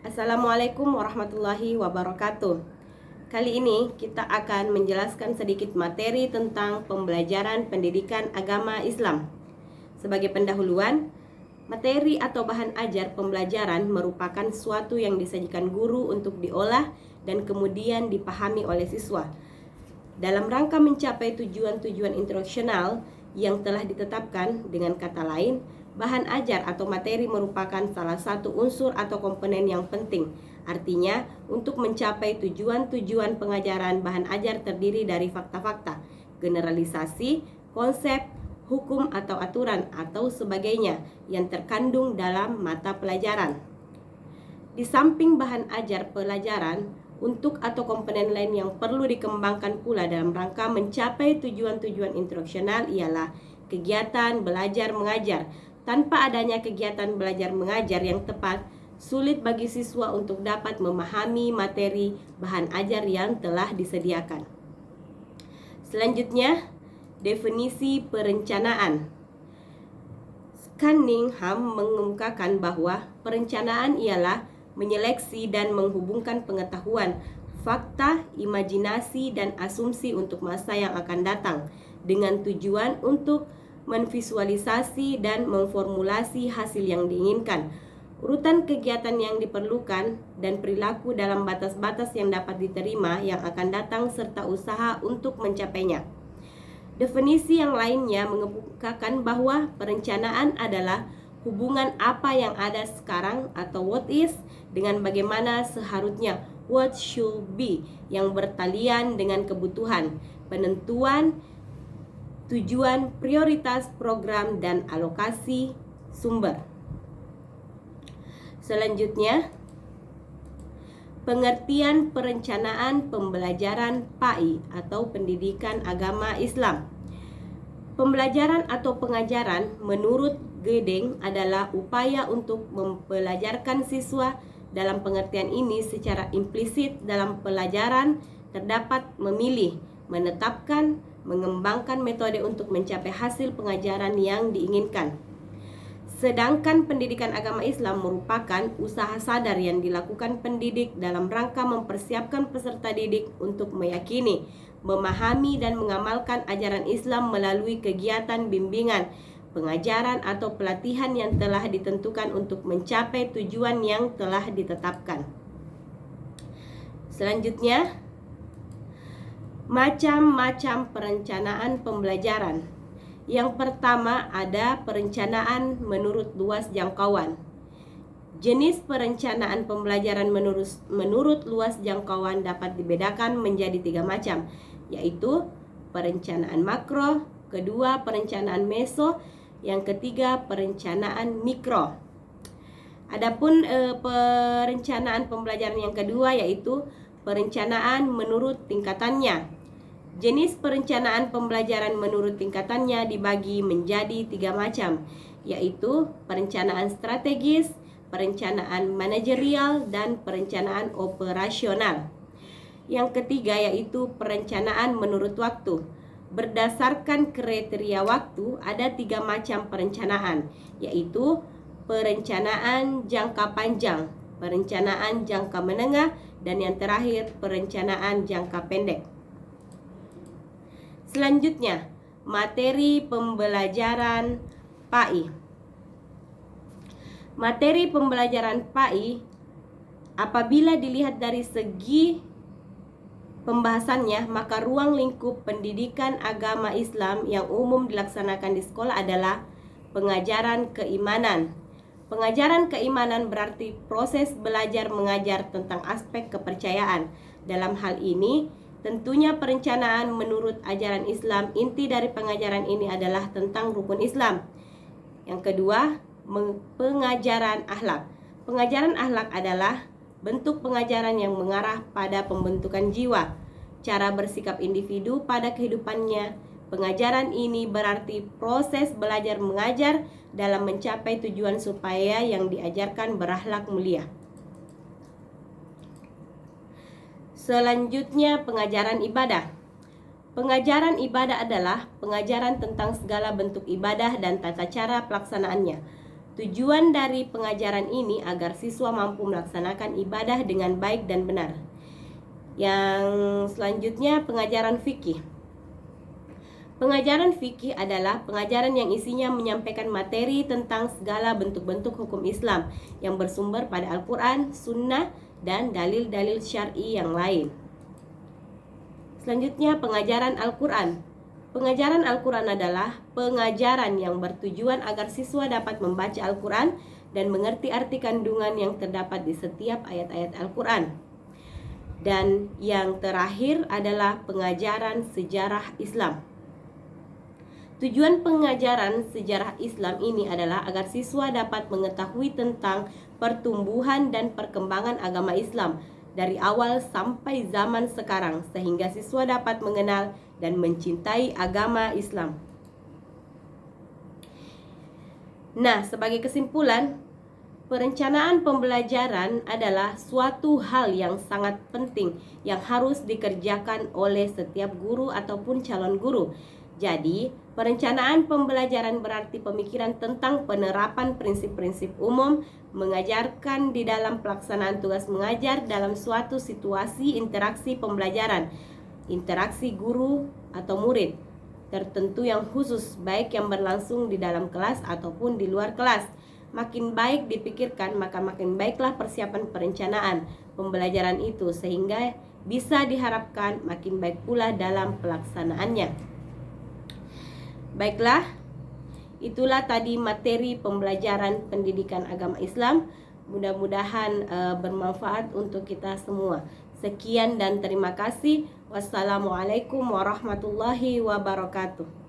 Assalamualaikum warahmatullahi wabarakatuh. Kali ini kita akan menjelaskan sedikit materi tentang pembelajaran pendidikan agama Islam. Sebagai pendahuluan, materi atau bahan ajar pembelajaran merupakan suatu yang disajikan guru untuk diolah dan kemudian dipahami oleh siswa dalam rangka mencapai tujuan-tujuan instruksional yang telah ditetapkan. Dengan kata lain, bahan ajar atau materi merupakan salah satu unsur atau komponen yang penting. Artinya, untuk mencapai tujuan-tujuan pengajaran, bahan ajar terdiri dari fakta-fakta, generalisasi, konsep, hukum atau aturan atau sebagainya yang terkandung dalam mata pelajaran. Di samping bahan ajar pelajaran, untuk atau komponen lain yang perlu dikembangkan pula dalam rangka mencapai tujuan-tujuan instruksional ialah kegiatan belajar mengajar. Tanpa adanya kegiatan belajar mengajar yang tepat, sulit bagi siswa untuk dapat memahami materi bahan ajar yang telah disediakan. Selanjutnya, definisi perencanaan. Cunningham mengemukakan bahwa perencanaan ialah menyeleksi dan menghubungkan pengetahuan, fakta, imajinasi, dan asumsi untuk masa yang akan datang dengan tujuan untuk menvisualisasi dan memformulasi hasil yang diinginkan, urutan kegiatan yang diperlukan, dan perilaku dalam batas-batas yang dapat diterima yang akan datang serta usaha untuk mencapainya. Definisi yang lainnya mengemukakan bahwa perencanaan adalah hubungan apa yang ada sekarang atau what is dengan bagaimana seharusnya what should be yang bertalian dengan kebutuhan, penentuan, tujuan, prioritas, program, dan alokasi sumber. Selanjutnya, pengertian perencanaan pembelajaran PAI atau Pendidikan Agama Islam. Pembelajaran atau pengajaran menurut Gedeng adalah upaya untuk mempelajarkan siswa. Dalam pengertian ini secara implisit dalam pelajaran terdapat memilih, menetapkan, mengembangkan metode untuk mencapai hasil pengajaran yang diinginkan. Sedangkan pendidikan agama Islam merupakan usaha sadar yang dilakukan pendidik dalam rangka mempersiapkan peserta didik untuk meyakini, memahami, dan mengamalkan ajaran Islam melalui kegiatan bimbingan, pengajaran atau pelatihan yang telah ditentukan untuk mencapai tujuan yang telah ditetapkan. Selanjutnya, macam-macam perencanaan pembelajaran. Yang pertama ada perencanaan menurut luas jangkauan. Jenis perencanaan pembelajaran menurut luas jangkauan dapat dibedakan menjadi 3 macam, yaitu perencanaan makro, kedua perencanaan meso, yang ketiga perencanaan mikro. Adapun perencanaan pembelajaran yang kedua yaitu perencanaan menurut tingkatannya. Jenis perencanaan pembelajaran menurut tingkatannya dibagi menjadi 3 macam, yaitu perencanaan strategis, perencanaan manajerial, dan perencanaan operasional. Yang ketiga yaitu perencanaan menurut waktu. Berdasarkan kriteria waktu, ada 3 macam perencanaan, yaitu perencanaan jangka panjang, perencanaan jangka menengah, dan yang terakhir perencanaan jangka pendek. Selanjutnya, materi pembelajaran PAI. Materi pembelajaran PAI apabila dilihat dari segi pembahasannya, maka ruang lingkup pendidikan agama Islam yang umum dilaksanakan di sekolah adalah pengajaran keimanan. Pengajaran keimanan berarti proses belajar mengajar tentang aspek kepercayaan. Dalam hal ini, tentunya perencanaan menurut ajaran Islam. Inti dari pengajaran ini adalah tentang rukun Islam. Yang kedua, pengajaran akhlak. Pengajaran akhlak adalah bentuk pengajaran yang mengarah pada pembentukan jiwa, cara bersikap individu pada kehidupannya. Pengajaran ini berarti proses belajar mengajar dalam mencapai tujuan supaya yang diajarkan berakhlak mulia. Selanjutnya, pengajaran ibadah. Pengajaran ibadah adalah pengajaran tentang segala bentuk ibadah dan tata cara pelaksanaannya. Tujuan dari pengajaran ini agar siswa mampu melaksanakan ibadah dengan baik dan benar. Yang selanjutnya, pengajaran fikih. Pengajaran fikih adalah pengajaran yang isinya menyampaikan materi tentang segala bentuk-bentuk hukum Islam yang bersumber pada Al-Quran, Sunnah, dan dalil-dalil syar'i yang lain. Selanjutnya, pengajaran Al-Quran. Pengajaran Al-Quran adalah pengajaran yang bertujuan agar siswa dapat membaca Al-Quran dan mengerti arti kandungan yang terdapat di setiap ayat-ayat Al-Quran. Dan yang terakhir adalah pengajaran sejarah Islam. Tujuan pengajaran sejarah Islam ini adalah agar siswa dapat mengetahui tentang pertumbuhan dan perkembangan agama Islam dari awal sampai zaman sekarang, sehingga siswa dapat mengenal dan mencintai agama Islam. Nah, sebagai kesimpulan, perencanaan pembelajaran adalah suatu hal yang sangat penting yang harus dikerjakan oleh setiap guru ataupun calon guru. Jadi, perencanaan pembelajaran berarti pemikiran tentang penerapan prinsip-prinsip umum, mengajarkan di dalam pelaksanaan tugas mengajar dalam suatu situasi interaksi pembelajaran, interaksi guru atau murid tertentu yang khusus, baik yang berlangsung di dalam kelas ataupun di luar kelas. Makin baik dipikirkan, maka makin baiklah persiapan perencanaan pembelajaran itu, sehingga bisa diharapkan makin baik pula dalam pelaksanaannya. Baiklah, itulah tadi materi pembelajaran pendidikan agama Islam. Mudah-mudahan bermanfaat untuk kita semua. Sekian dan terima kasih. Wassalamualaikum warahmatullahi wabarakatuh.